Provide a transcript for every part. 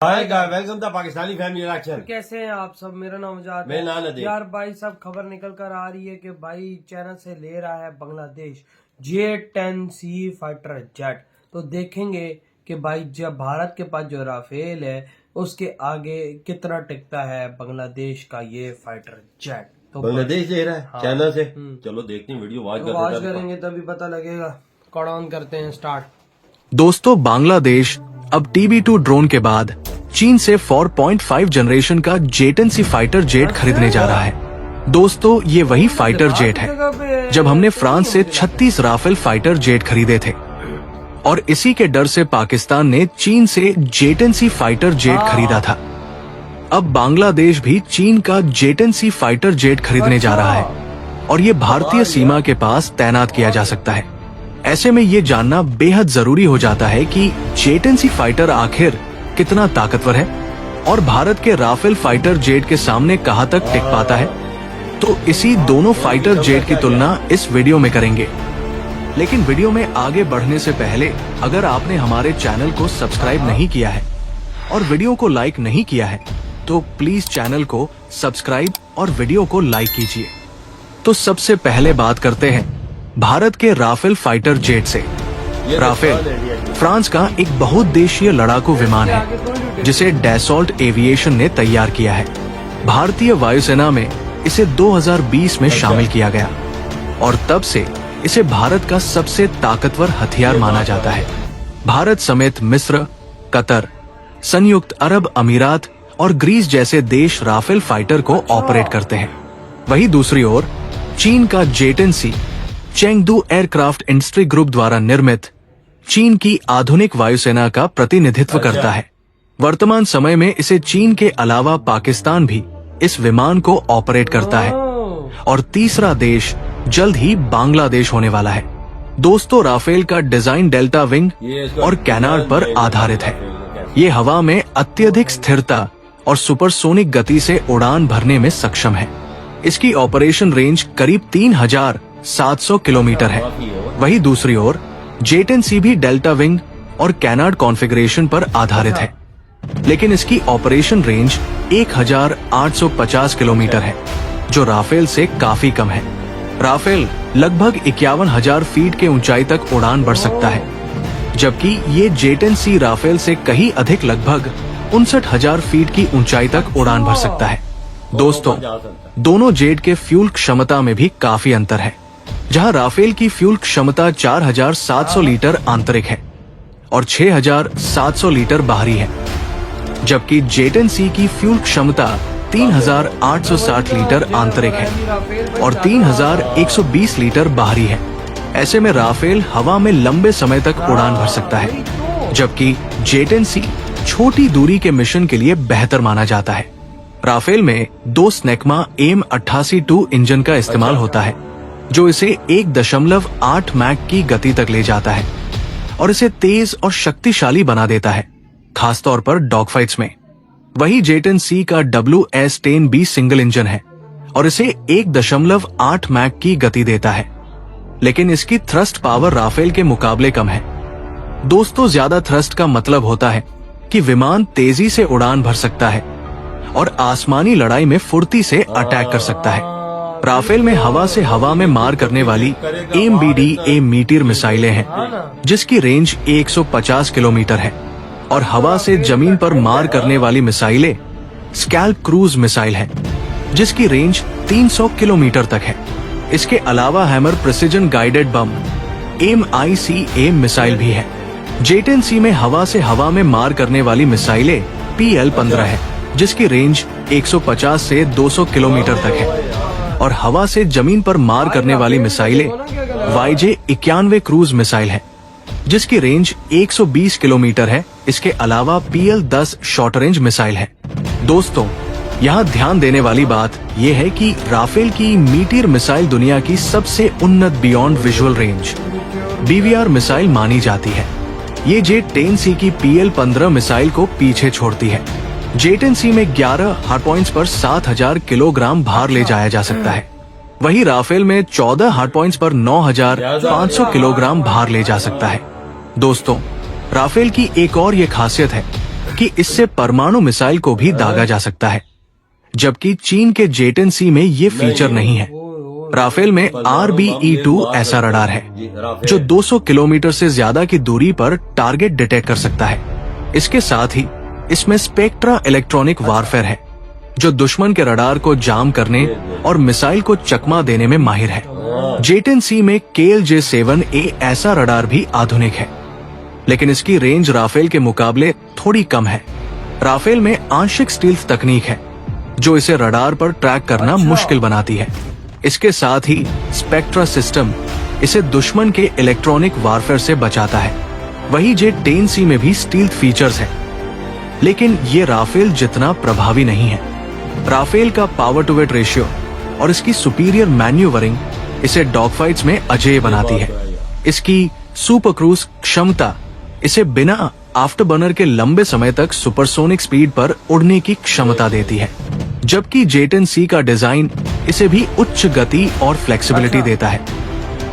Hi guys, welcome to Pakistani family reaction. कैसे हैं आप सब? मेरा नाम आजाद मेरा नाम है। नदीम। यार भाई सब खबर निकल कर आ रही है कि भाई चाइना से ले रहा है बांग्लादेश J-10C फाइटर जेट। तो देखेंगे कि भाई जब भारत के पास जो राफेल है उसके आगे कितना टिकता है बांग्लादेश का ये फाइटर जेट। तो बांग्लादेश ले रहा है हाँ। चाइना से। चलो देखते हैं, वीडियो वॉच तो वॉच करेंगे तभी पता लगेगा। कॉल ऑन करते हैं, स्टार्ट। दोस्तों, बांग्लादेश अब TB2 ड्रोन के बाद चीन से 4.5 जनरेशन का J-10C फाइटर जेट खरीदने जा रहा है। दोस्तों, ये वही फाइटर जेट है जब हमने फ्रांस से 36 राफेल फाइटर जेट खरीदे थे, और इसी के डर से पाकिस्तान ने चीन से J-10C फाइटर जेट खरीदा था। अब बांग्लादेश भी चीन का J-10C फाइटर जेट खरीदने जा रहा है और ये भारतीय सीमा के पास तैनात किया जा सकता है। ऐसे में ये जानना बेहद जरूरी हो जाता है कि J-10C फाइटर आखिर कितना ताकतवर है और भारत के राफेल फाइटर जेट के सामने कहां तक टिक पाता है। तो इसी दोनों फाइटर जेट की तुलना इस वीडियो में करेंगे। लेकिन वीडियो में आगे बढ़ने से पहले अगर आपने हमारे चैनल को सब्सक्राइब नहीं किया है और वीडियो को लाइक नहीं किया है तो प्लीज चैनल को सब्सक्राइब और वीडियो को लाइक कीजिए। तो सबसे पहले बात करते हैं भारत के राफेल फाइटर जेट से। राफेल फ्रांस का एक बहुउद्देशीय लड़ाकू विमान है जिसे डैसॉल्ट एविएशन ने तैयार किया है। भारतीय वायुसेना में इसे 2020 में शामिल किया गया और तब से इसे भारत का सबसे ताकतवर हथियार माना जाता है। भारत समेत मिस्र, कतर, संयुक्त अरब अमीरात और ग्रीस जैसे देश राफेल फाइटर को ऑपरेट करते हैं। वहीं दूसरी ओर चीन का J-10C Chengdu aircraft industry group द्वारा निर्मित चीन की आधुनिक वायुसेना का प्रतिनिधित्व करता है। वर्तमान समय में इसे चीन के अलावा पाकिस्तान भी इस विमान को ऑपरेट करता है और तीसरा देश जल्द ही बांग्लादेश होने वाला है। दोस्तों, राफेल का डिजाइन डेल्टा विंग और कैनार्ड पर आधारित है। ये हवा में अत्यधिक स्थिरता और सुपरसोनिक गति से उड़ान भरने में सक्षम है। इसकी ऑपरेशन रेंज करीब 3700 किलोमीटर है। वहीं दूसरी ओर J-10C भी डेल्टा विंग और कैनार्ड कॉन्फ़िगरेशन पर आधारित है, लेकिन इसकी ऑपरेशन रेंज 1850 किलोमीटर है, जो राफेल से काफी कम है। राफेल लगभग 51,000 फीट के ऊंचाई तक उड़ान भर सकता है, जबकि ये J-10C राफेल से कहीं अधिक लगभग 59,000 फीट की ऊंचाई तक उड़ान भर सकता है। दोस्तों, दोनों जेट के फ्यूल क्षमता में भी काफी अंतर है। जहां राफेल की फ्यूल क्षमता 4,700 लीटर आंतरिक है और 6,700 लीटर बाहरी है, जबकि J-10C की फ्यूल क्षमता 3,860 लीटर आंतरिक है और 3,120 लीटर बाहरी है। ऐसे में राफेल हवा में लंबे समय तक उड़ान भर सकता है, जबकि J-10C छोटी दूरी के मिशन के लिए बेहतर माना जाता है। राफेल में 2 स्नेकमा AIM-88-2 इंजन का इस्तेमाल होता है, जो इसे 1.8 मैक की गति तक ले जाता है और इसे तेज और शक्तिशाली बना देता है, खासतौर पर डॉग फाइट्स में। वही J-10C का WS-10B सिंगल इंजन है और इसे 1.8 मैक की गति देता है, लेकिन इसकी थ्रस्ट पावर राफेल के मुकाबले कम है। दोस्तों, ज्यादा थ्रस्ट का मतलब होता है कि विमान तेजी से उड़ान भर सकता है और आसमानी लड़ाई में फुर्ती से अटैक कर सकता है। राफेल में हवा से हवा में मार करने वाली MBDA मीटियर मिसाइलें हैं, जिसकी रेंज 150 किलोमीटर है, और हवा से जमीन पर मार करने वाली मिसाइलें स्कैल्प क्रूज मिसाइल है, जिसकी रेंज 300 किलोमीटर तक है। इसके अलावा hammer precision guided bomb MICA missile भी है। J-10C में हवा से हवा में मार करने वाली मिसाइलें PL-15 है, जिसकी रेंज 150 से 200 किलोमीटर तक है, और हवा से जमीन पर मार करने वाली मिसाइलें YJ-91 क्रूज मिसाइल है, जिसकी रेंज 120 किलोमीटर है। इसके अलावा PL-10 शॉर्ट रेंज मिसाइल है। दोस्तों, यहाँ ध्यान देने वाली बात यह है कि राफेल की मीटियर मिसाइल दुनिया की सबसे उन्नत beyond visual range BVR missile मानी जाती है। ये J-10C की PL-15 मिसाइल को पीछे छोड़ती है। J-10C में 11 हार्ड पॉइंट्स पर 7,000 किलोग्राम भार ले जाया जा सकता है। वहीं राफेल में 14 हार्ड पॉइंट्स पर 9,500 किलोग्राम भार ले जा सकता है। दोस्तों, राफेल की एक और ये खासियत है कि इससे परमाणु मिसाइल को भी दागा जा सकता है, जबकि चीन के J-10C में ये फीचर नहीं है। राफेल में RBE-2 ऐसा रडार है जो 200 किलोमीटर से ज्यादा की दूरी पर टारगेट डिटेक्ट कर सकता है। इसके साथ ही इसमें स्पेक्ट्रा इलेक्ट्रॉनिक वारफेयर है जो दुश्मन के रडार को जाम करने और मिसाइल को चकमा देने में माहिर है। J-10C में KLJ-7A ऐसा रडार भी आधुनिक है, लेकिन इसकी रेंज राफेल के मुकाबले थोड़ी कम है। राफेल में आंशिक स्टील्थ तकनीक है जो इसे रडार पर ट्रैक करना मुश्किल बनाती है। इसके साथ ही स्पेक्ट्रा सिस्टम इसे दुश्मन के इलेक्ट्रॉनिक वारफेयर से बचाता है। वही J-10C में भी स्टील्थ फीचर्स है, लेकिन ये राफेल जितना प्रभावी नहीं है। राफेल का पावर टू वेट रेशियो और इसकी सुपीरियर मैन्यूवरिंग इसे डॉग फाइट्स में अजेय बनाती है। इसकी सुपर क्रूज क्षमता इसे बिना आफ्टर बर्नर के लंबे समय तक सुपरसोनिक स्पीड पर उड़ने की क्षमता देती है, जबकि J-10C का डिजाइन इसे भी उच्च गति और फ्लेक्सिबिलिटी देता है,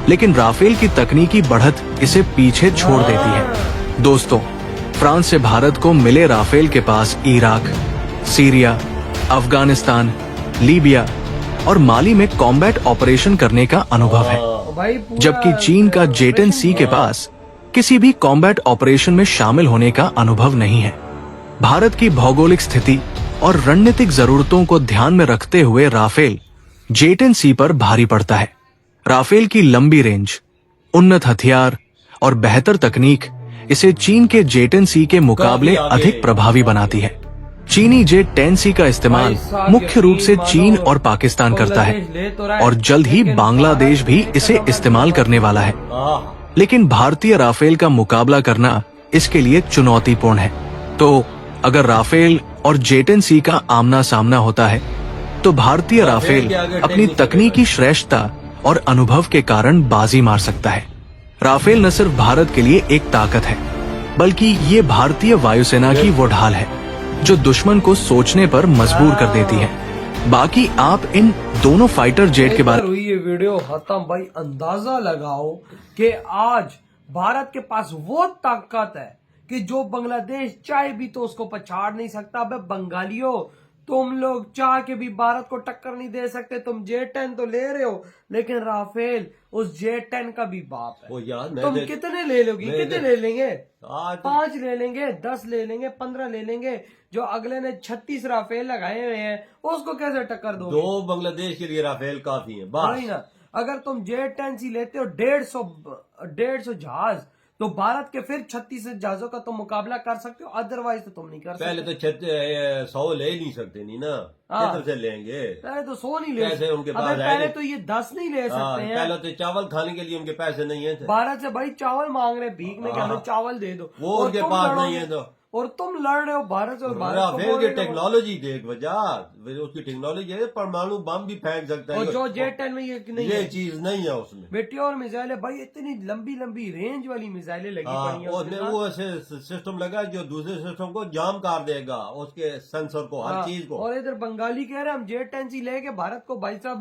लेकिन राफेल की तकनीकी बढ़त इसे पीछे छोड़ देती है। दोस्तों, फ्रांस से भारत को मिले राफेल के पास इराक, सीरिया, अफगानिस्तान, लीबिया और माली में कॉम्बैट ऑपरेशन करने का अनुभव है, जबकि चीन का J-10C के पास किसी भी कॉम्बैट ऑपरेशन में शामिल होने का अनुभव नहीं है। भारत की भौगोलिक स्थिति और रणनीतिक जरूरतों को ध्यान में रखते हुए राफेल J-10C पर भारी पड़ता है। राफेल की लंबी रेंज, उन्नत हथियार और बेहतर तकनीक इसे चीन के J-10C के मुकाबले अधिक प्रभावी बनाती है। चीनी J-10C का इस्तेमाल मुख्य रूप से चीन और पाकिस्तान करता है और जल्द ही बांग्लादेश भी इसे इस्तेमाल करने वाला है, लेकिन भारतीय राफेल का मुकाबला करना इसके लिए चुनौतीपूर्ण है। तो अगर राफेल और J-10C का आमना सामना होता है तो भारतीय राफेल अपनी तकनीकी श्रेष्ठता और अनुभव के कारण बाजी मार सकता है। राफेल न सिर्फ भारत के लिए एक ताकत है, बल्कि ये भारतीय वायुसेना की वो ढाल है जो दुश्मन को सोचने पर मजबूर कर देती है। बाकी आप इन दोनों फाइटर जेट के बारे में हुई ये वीडियो खत्म। भाई अंदाजा लगाओ कि आज भारत के पास वो ताकत है कि जो बांग्लादेश चाहे भी तो उसको पछाड़ नहीं सकता। अबे बंगालियों, तुम लोग चाह के भी भारत को टक्कर नहीं दे सकते। तुम J-10 तो ले रहे हो, लेकिन राफेल उस J-10 का भी बाप है। यार तुम कितने ले लोगे? कितने ले लेंगे? 5 ले लेंगे, 10 ले लेंगे, 15 ले लेंगे। जो अगले ने 36 राफेल लगाए हुए हैं उसको कैसे टक्कर दोगे? 2 बांग्लादेश के लिए राफेल काफी है बस। ना, अगर तुम J-10C लेते हो 150 जहाज, तो भारत के फिर 36 जहाजों का तुम मुकाबला कर सकते हो, अदरवाइज तो तुम नहीं कर सकते। पहले तो 100 ले नहीं सकते नहीं ना, किधर से लेंगे? पहले तो 100 नहीं ले पैसे उनके पास पहले तो ये 10 नहीं ले सकते हैं। पहले तो चावल खाने के लिए उनके पैसे नहीं है। भारत से भाई चावल मांग रहे भीख में कि हमें चावल दे दो, वो उनके पास नहीं है। तो और तुम लड़ रहे हो भारत से। और भारत को राफेल बोल की रहे हो टेक्नोलॉजी देख, वजह उसकी टेक्नोलॉजी है, परमाणु बम भी फेंक सकता है। और जो J-10 में ये नहीं ये है, चीज नहीं है उसमें। मेटियोर मिसाइल है भाई, इतनी लंबी लंबी रेंज वाली मिसाइलें लगी पड़ी हैं उसमें वो ऐसे सिस्टम लगा जो दूसरे सिस्टम को जाम कर देगा, उसके सेंसर को, हर चीज को। और इधर बंगाली कह रहे हैं हम J-10C लेके भारत को भाई साहब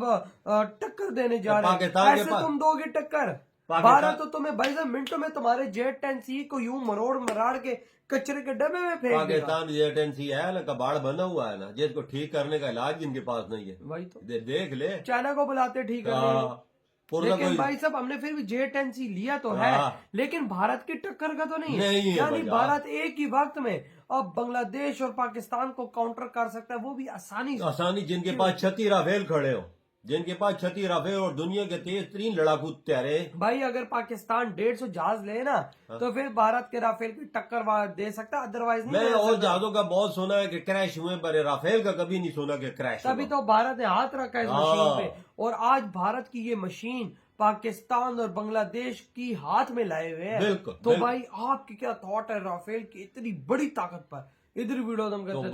टक्कर देने जा रहे हैं। पाकिस्तान के ऐसे पास तुम दोगे टक्कर? भारत तो तुम्हें भाई साहब मिनटों में तुम्हारे J-10C को यूं मराड़ के कचरे के डब्बे में फेंक देगा। पाकिस्तान J-10C है ना, कबाड़ बना हुआ है ना, जिसको ठीक करने का इलाज इनके पास नहीं है। भाई तो देख ले, चाइना को बुलाते ठीक है। लेकिन भाई साहब हमने फिर भी J-10C लिया तो है, लेकिन भारत की टक्कर का तो नहीं है। यानी भारत एक ही वक्त में अब बांग्लादेश और पाकिस्तान को काउंटर कर सकता है, वो भी आसानी से। जिनके पास 36 राफेल खड़े हो, जिनके पास 36 राफेल और दुनिया के 23 लड़ाकू तैयारे। भाई अगर पाकिस्तान 150 जहाज ले ना, तो फिर भारत के राफेल की टक्कर दे सकता, अदरवाइज नहीं। मैं और जहाजों का बहुत सुना है कि क्रैश हुए, पर राफेल का कभी नहीं सुना कि क्रैश। तभी तो भारत ने हाथ रखा है इस मशीन पे, और आज भारत की ये मशीन पाकिस्तान और बांग्लादेश की हाथ में लाए हुए हैं। तो भाई आपकी क्या थॉट है राफेल की इतनी बड़ी ताकत पर? इधर वीडियो दम करते